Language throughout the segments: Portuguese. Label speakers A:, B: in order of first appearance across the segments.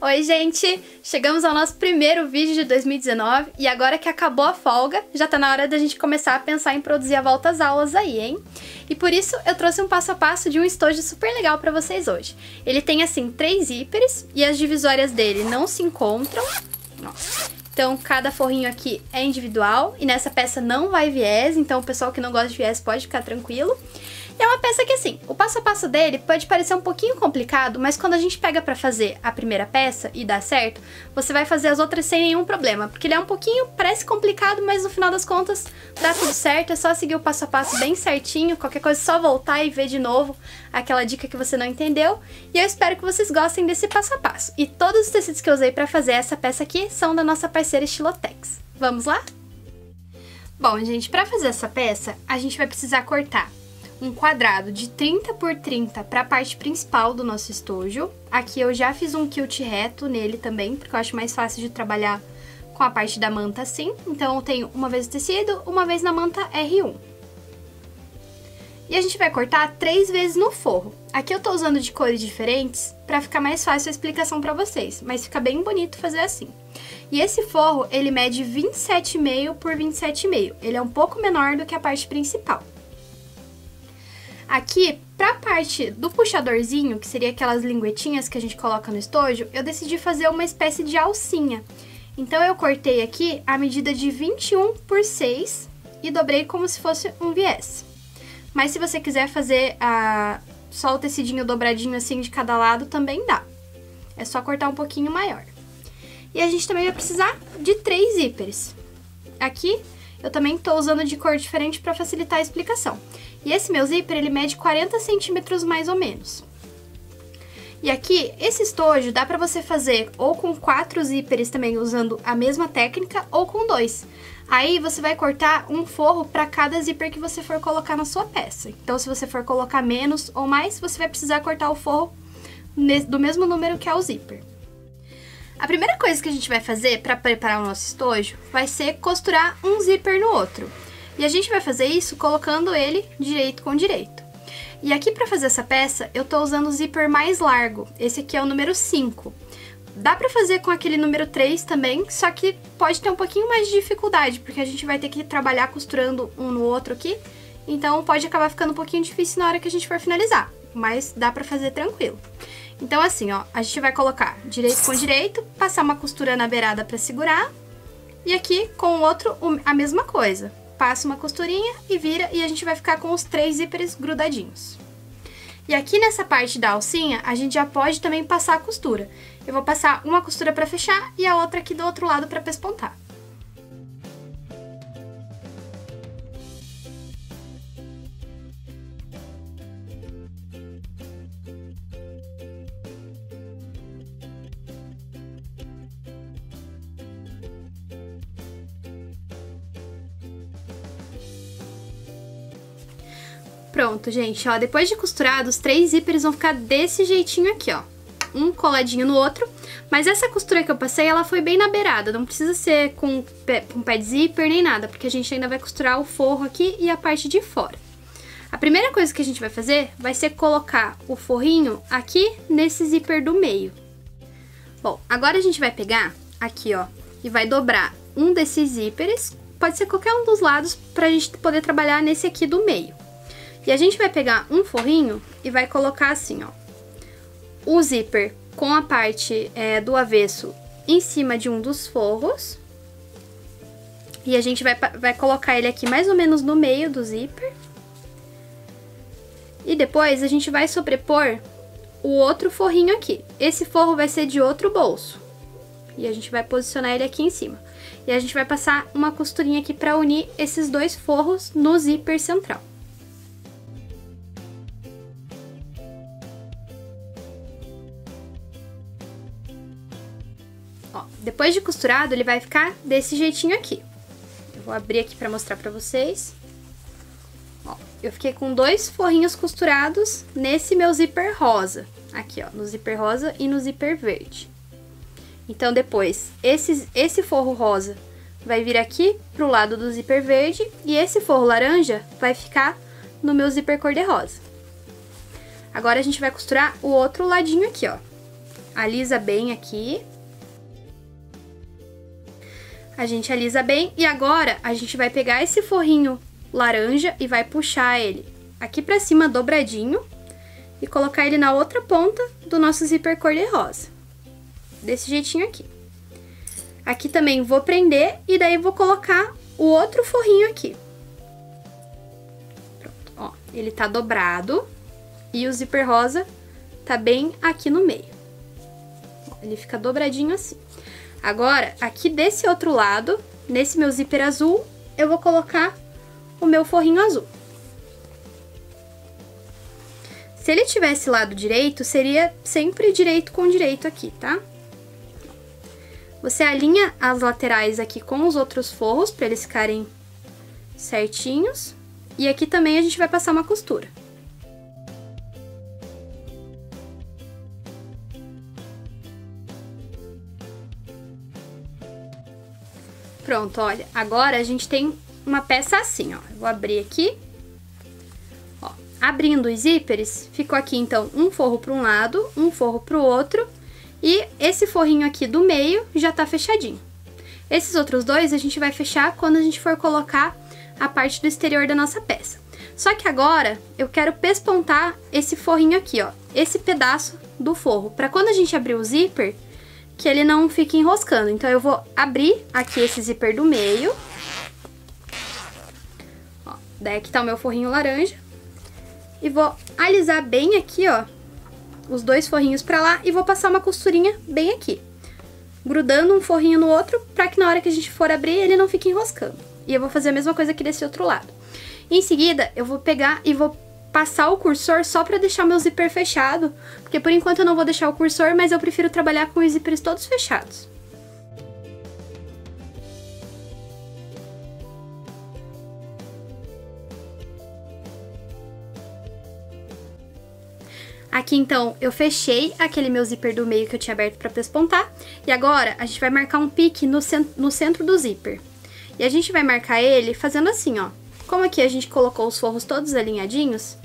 A: Oi, gente! Chegamos ao nosso primeiro vídeo de 2019 e agora que acabou a folga, já tá na hora da gente começar a pensar em produzir a volta às aulas aí, hein? E por isso eu trouxe um passo a passo de um estojo super legal pra vocês hoje. Ele tem, assim, 3 zíperes e as divisórias dele não se encontram. Nossa. Então, cada forrinho aqui é individual e nessa peça não vai viés, então o pessoal que não gosta de viés pode ficar tranquilo. E é uma peça que, assim, o passo a passo dele pode parecer um pouquinho complicado, mas quando a gente pega pra fazer a primeira peça e dá certo, você vai fazer as outras sem nenhum problema, porque ele é um pouquinho, parece complicado, mas no final das contas dá tudo certo, é só seguir o passo a passo bem certinho, qualquer coisa é só voltar e ver de novo aquela dica que você não entendeu, e eu espero que vocês gostem desse passo a passo. E todos os tecidos que eu usei pra fazer essa peça aqui são da nossa parceira Estilotex. Vamos lá? Bom, gente, pra fazer essa peça, a gente vai precisar cortar um quadrado de 30 por 30 para a parte principal do nosso estojo. Aqui eu já fiz um quilt reto nele também, porque eu acho mais fácil de trabalhar com a parte da manta assim. Então eu tenho uma vez o tecido, uma vez na manta R1. E a gente vai cortar 3 vezes no forro. Aqui eu tô usando de cores diferentes para ficar mais fácil a explicação para vocês, mas fica bem bonito fazer assim. E esse forro, ele mede 27,5 por 27,5. Ele é um pouco menor do que a parte principal. Aqui, pra parte do puxadorzinho, que seria aquelas linguetinhas que a gente coloca no estojo, eu decidi fazer uma espécie de alcinha. Então eu cortei aqui a medida de 21 por 6 e dobrei como se fosse um viés. Mas se você quiser fazer só o tecidinho dobradinho assim de cada lado, também dá. É só cortar um pouquinho maior. E a gente também vai precisar de 3 zíperes. Aqui eu também tô usando de cor diferente para facilitar a explicação. E esse meu zíper, ele mede 40 centímetros mais ou menos. E aqui, esse estojo dá pra você fazer ou com 4 zíperes também usando a mesma técnica, ou com 2. Aí você vai cortar um forro para cada zíper que você for colocar na sua peça. Então, se você for colocar menos ou mais, você vai precisar cortar o forro do mesmo número que é o zíper. A primeira coisa que a gente vai fazer para preparar o nosso estojo vai ser costurar um zíper no outro. E a gente vai fazer isso colocando ele direito com direito. E aqui para fazer essa peça, eu tô usando o zíper mais largo. Esse aqui é o número 5. Dá pra fazer com aquele número 3 também, só que pode ter um pouquinho mais de dificuldade, porque a gente vai ter que trabalhar costurando um no outro aqui. Então pode acabar ficando um pouquinho difícil na hora que a gente for finalizar, mas dá pra fazer tranquilo. Então assim, ó, a gente vai colocar direito com direito, passar uma costura na beirada pra segurar. E aqui com o outro a mesma coisa. Passa uma costurinha e vira e a gente vai ficar com os 3 zíperes grudadinhos. E aqui nessa parte da alcinha, a gente já pode também passar a costura. Eu vou passar uma costura para fechar e a outra aqui do outro lado para pespontar. Pronto, gente, ó, depois de costurado, os 3 zíperes vão ficar desse jeitinho aqui, ó. Um coladinho no outro, mas essa costura que eu passei, ela foi bem na beirada, não precisa ser com pé de zíper nem nada, porque a gente ainda vai costurar o forro aqui e a parte de fora. A primeira coisa que a gente vai fazer vai ser colocar o forrinho aqui nesse zíper do meio. Bom, agora a gente vai pegar aqui, ó, e vai dobrar um desses zíperes, pode ser qualquer um dos lados, pra gente poder trabalhar nesse aqui do meio. E a gente vai pegar um forrinho e vai colocar assim, ó, o zíper com a parte do avesso em cima de um dos forros. E a gente vai colocar ele aqui mais ou menos no meio do zíper. E depois a gente vai sobrepor o outro forrinho aqui. Esse forro vai ser de outro bolso. E a gente vai posicionar ele aqui em cima. E a gente vai passar uma costurinha aqui para unir esses 2 forros no zíper central. Ó, depois de costurado, ele vai ficar desse jeitinho aqui. Eu vou abrir aqui pra mostrar pra vocês. Ó, eu fiquei com 2 forrinhos costurados nesse meu zíper rosa. Aqui, ó, no zíper rosa e no zíper verde. Então, depois, esse forro rosa vai vir aqui pro lado do zíper verde e esse forro laranja vai ficar no meu zíper cor-de-rosa. Agora, a gente vai costurar o outro ladinho aqui, ó. alisa bem aqui. A gente alisa bem e agora a gente vai pegar esse forrinho laranja e vai puxar ele aqui pra cima dobradinho e colocar ele na outra ponta do nosso zíper cor-de-rosa. Desse jeitinho aqui. Aqui também vou prender e daí vou colocar o outro forrinho aqui. Pronto, ó, ele tá dobrado e o zíper rosa tá bem aqui no meio. Ele fica dobradinho assim. Agora, aqui desse outro lado, nesse meu zíper azul, eu vou colocar o meu forrinho azul. Se ele tivesse lado direito, seria sempre direito com direito aqui, tá? Você alinha as laterais aqui com os outros forros, para eles ficarem certinhos. E aqui também a gente vai passar uma costura. Pronto, olha, agora a gente tem uma peça assim, ó. Eu vou abrir aqui. Ó, abrindo os zíperes, ficou aqui então um forro para um lado, um forro para o outro. E esse forrinho aqui do meio já tá fechadinho. Esses outros dois a gente vai fechar quando a gente for colocar a parte do exterior da nossa peça. Só que agora eu quero pespontar esse forrinho aqui, ó. Esse pedaço do forro, para quando a gente abrir o zíper, que ele não fique enroscando. Então, eu vou abrir aqui esse zíper do meio. Ó, daí aqui tá o meu forrinho laranja. E vou alisar bem aqui, ó, os dois forrinhos pra lá e vou passar uma costurinha bem aqui. Grudando um forrinho no outro, pra que na hora que a gente for abrir, ele não fique enroscando. E eu vou fazer a mesma coisa aqui desse outro lado. Em seguida, eu vou pegar e vou passar o cursor só pra deixar meu zíper fechado, porque por enquanto eu não vou deixar o cursor, mas eu prefiro trabalhar com os zíperes todos fechados. Aqui então eu fechei aquele meu zíper do meio que eu tinha aberto pra pespontar, e agora a gente vai marcar um pique no centro do zíper. E a gente vai marcar ele fazendo assim, ó. Como aqui a gente colocou os forros todos alinhadinhos,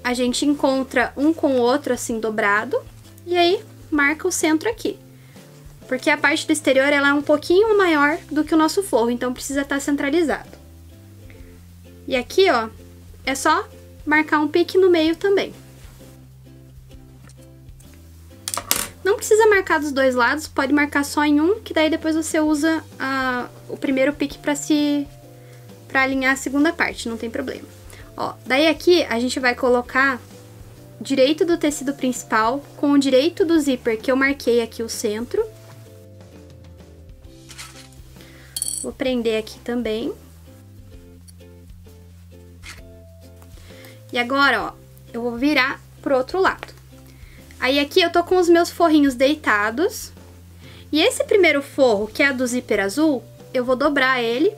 A: a gente encontra um com o outro assim dobrado, e aí marca o centro aqui. Porque a parte do exterior ela é um pouquinho maior do que o nosso forro, então precisa estar centralizado. E aqui, ó, é só marcar um pique no meio também. Não precisa marcar dos dois lados, pode marcar só em um, que daí depois você usa o primeiro pique pra alinhar a segunda parte, não tem problema. Ó, daí aqui a gente vai colocar direito do tecido principal com o direito do zíper que eu marquei aqui o centro. Vou prender aqui também. E agora, ó, eu vou virar pro outro lado. Aí aqui eu tô com os meus forrinhos deitados. E esse primeiro forro, que é do zíper azul, eu vou dobrar ele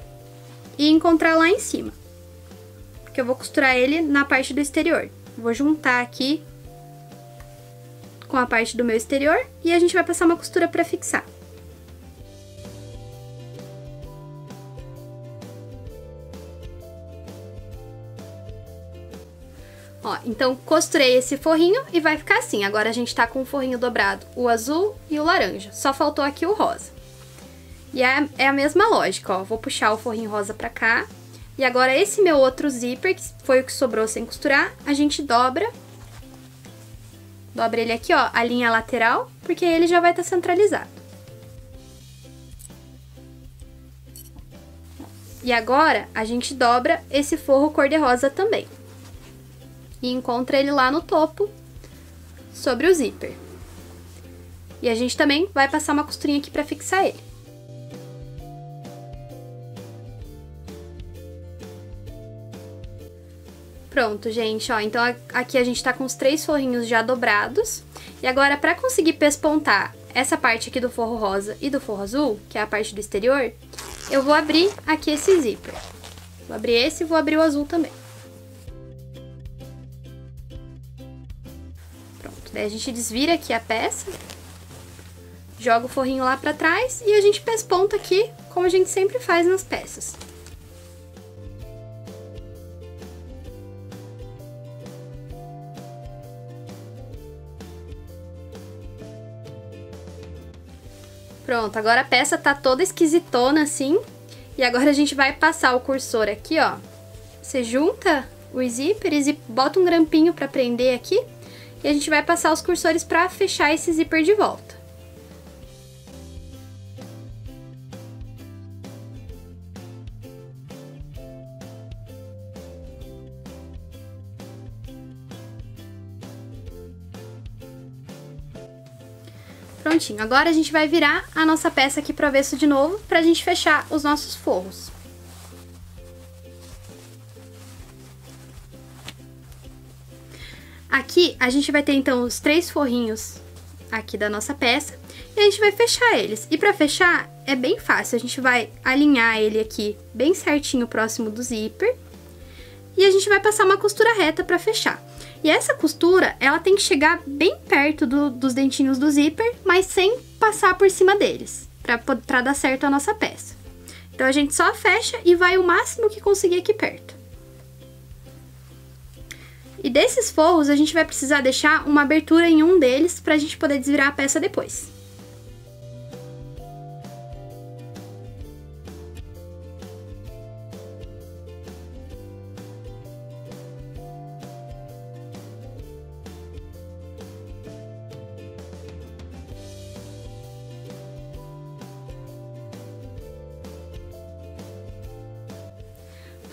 A: e encontrar lá em cima. Porque eu vou costurar ele na parte do exterior. Vou juntar aqui com a parte do meu exterior e a gente vai passar uma costura pra fixar. Ó, então costurei esse forrinho e vai ficar assim. Agora a gente tá com o forrinho dobrado, o azul e o laranja. Só faltou aqui o rosa. E é a mesma lógica, ó. Vou puxar o forrinho rosa pra cá. E agora esse meu outro zíper, que foi o que sobrou sem costurar, a gente dobra. Dobra ele aqui, ó, a linha lateral, porque ele já vai estar centralizado. E agora a gente dobra esse forro cor-de-rosa também. E encontra ele lá no topo, sobre o zíper. E a gente também vai passar uma costurinha aqui pra fixar ele. Pronto, gente, ó, então aqui a gente tá com os 3 forrinhos já dobrados. E agora, pra conseguir pespontar essa parte aqui do forro rosa e do forro azul, que é a parte do exterior, eu vou abrir aqui esse zíper. Vou abrir esse e vou abrir o azul também. Pronto, daí a gente desvira aqui a peça, joga o forrinho lá pra trás e a gente pesponta aqui, como a gente sempre faz nas peças. Pronto, agora a peça tá toda esquisitona assim. E agora a gente vai passar o cursor aqui, ó. Você junta os zíperes e bota um grampinho pra prender aqui. E a gente vai passar os cursores pra fechar esse zíper de volta. Prontinho, agora a gente vai virar a nossa peça aqui pro avesso de novo, pra gente fechar os nossos forros. Aqui a gente vai ter então os 3 forrinhos aqui da nossa peça e a gente vai fechar eles. E pra fechar é bem fácil, a gente vai alinhar ele aqui bem certinho próximo do zíper e a gente vai passar uma costura reta pra fechar. E essa costura, ela tem que chegar bem perto dos dentinhos do zíper, mas sem passar por cima deles, pra dar certo a nossa peça. Então, a gente só fecha e vai o máximo que conseguir aqui perto. E desses forros, a gente vai precisar deixar uma abertura em um deles, pra gente poder desvirar a peça depois.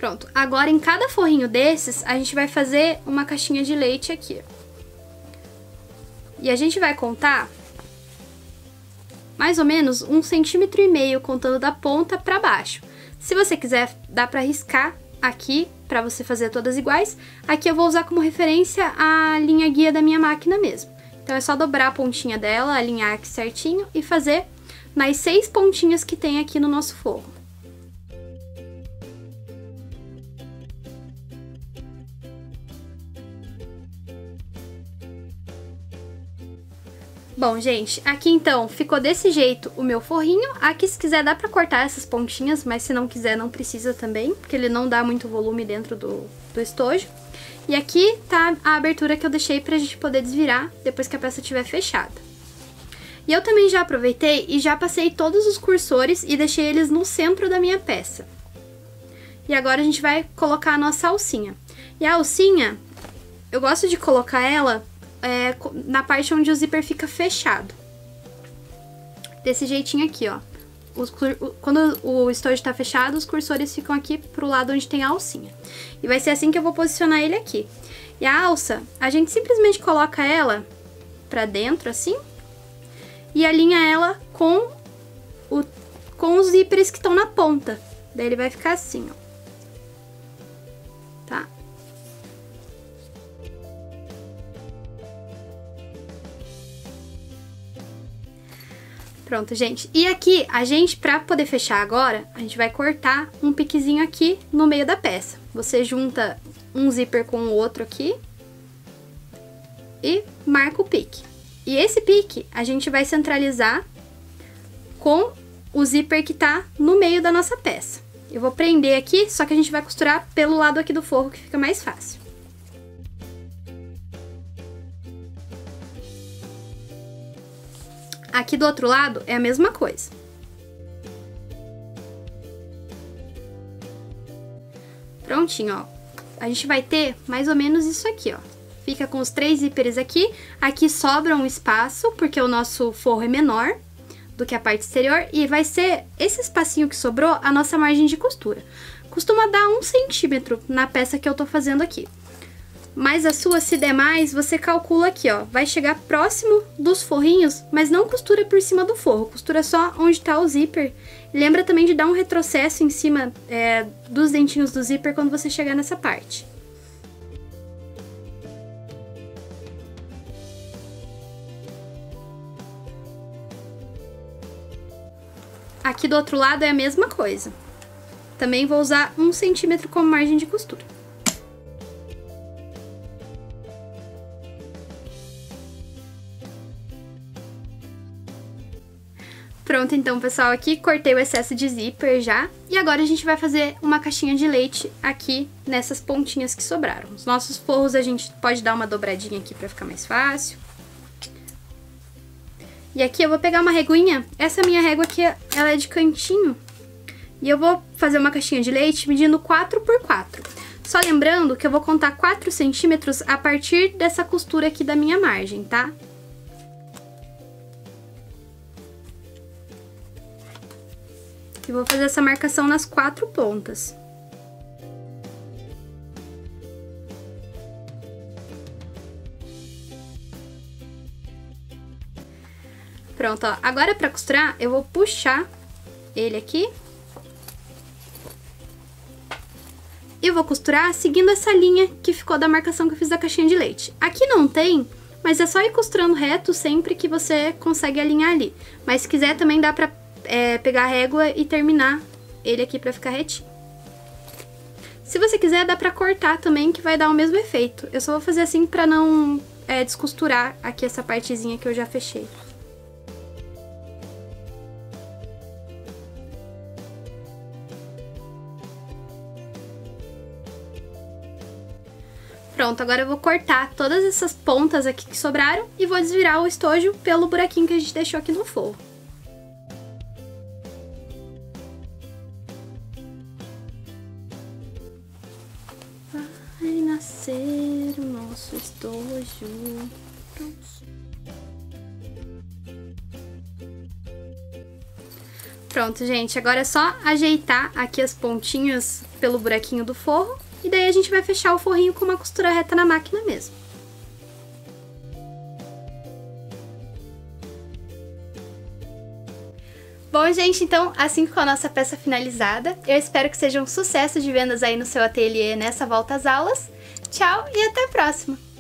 A: Pronto, agora em cada forrinho desses, a gente vai fazer uma caixinha de leite aqui. E a gente vai contar mais ou menos 1,5 cm contando da ponta pra baixo. Se você quiser, dá pra riscar aqui, pra você fazer todas iguais. Aqui eu vou usar como referência a linha guia da minha máquina mesmo. Então é só dobrar a pontinha dela, alinhar aqui certinho e fazer nas 6 pontinhas que tem aqui no nosso forro. Bom, gente, aqui então ficou desse jeito o meu forrinho. Aqui, se quiser, dá pra cortar essas pontinhas, mas se não quiser, não precisa também, porque ele não dá muito volume dentro do estojo. E aqui tá a abertura que eu deixei pra gente poder desvirar depois que a peça estiver fechada. E eu também já aproveitei e já passei todos os cursores e deixei eles no centro da minha peça. E agora a gente vai colocar a nossa alcinha. E a alcinha, eu gosto de colocar ela na parte onde o zíper fica fechado. Desse jeitinho aqui, ó. Quando o estojo tá fechado, os cursores ficam aqui pro lado onde tem a alcinha. E vai ser assim que eu vou posicionar ele aqui. E a alça, a gente simplesmente coloca ela pra dentro, assim, e alinha ela com os zíperes que estão na ponta. Daí ele vai ficar assim, ó. Tá? Pronto, gente. E aqui, pra poder fechar agora, a gente vai cortar um piquezinho aqui no meio da peça. Você junta um zíper com o outro aqui e marca o pique. E esse pique a gente vai centralizar com o zíper que tá no meio da nossa peça. Eu vou prender aqui, só que a gente vai costurar pelo lado aqui do forro, que fica mais fácil. Aqui do outro lado é a mesma coisa. Prontinho, ó. A gente vai ter mais ou menos isso aqui, ó. Fica com os 3 zíperes aqui. Aqui sobra um espaço, porque o nosso forro é menor do que a parte exterior. E vai ser esse espacinho que sobrou a nossa margem de costura. Costuma dar 1 centímetro na peça que eu tô fazendo aqui. Mas a sua, se der mais, você calcula aqui, ó. Vai chegar próximo dos forrinhos, mas não costura por cima do forro. Costura só onde tá o zíper. Lembra também de dar um retrocesso em cima dos dentinhos do zíper quando você chegar nessa parte. Aqui do outro lado é a mesma coisa. Também vou usar 1 centímetro como margem de costura. Pronto, então, pessoal, aqui cortei o excesso de zíper já. E agora a gente vai fazer uma caixinha de leite aqui nessas pontinhas que sobraram. Os nossos forros a gente pode dar uma dobradinha aqui pra ficar mais fácil. E aqui eu vou pegar uma reguinha. Essa minha régua aqui, ela é de cantinho. E eu vou fazer uma caixinha de leite medindo 4 por 4. Só lembrando que eu vou contar 4 centímetros a partir dessa costura aqui da minha margem, tá? E vou fazer essa marcação nas 4 pontas. Pronto, ó. Agora pra costurar, eu vou puxar ele aqui. E vou costurar seguindo essa linha que ficou da marcação que eu fiz da caixinha de leite. Aqui não tem, mas é só ir costurando reto sempre que você consegue alinhar ali. Mas se quiser também dá pra pegar a régua e terminar ele aqui pra ficar retinho. Se você quiser dá pra cortar também, que vai dar o mesmo efeito. Eu só vou fazer assim pra não descosturar aqui essa partezinha que eu já fechei. Pronto, agora eu vou cortar todas essas pontas aqui que sobraram e vou desvirar o estojo pelo buraquinho que a gente deixou aqui no forro. Vai nascer o nosso estojo. Pronto, gente, agora é só ajeitar aqui as pontinhas pelo buraquinho do forro. E daí a gente vai fechar o forrinho com uma costura reta na máquina mesmo. Bom, gente, então assim ficou a nossa peça finalizada. Eu espero que seja um sucesso de vendas aí no seu ateliê nessa volta às aulas. Tchau e até a próxima!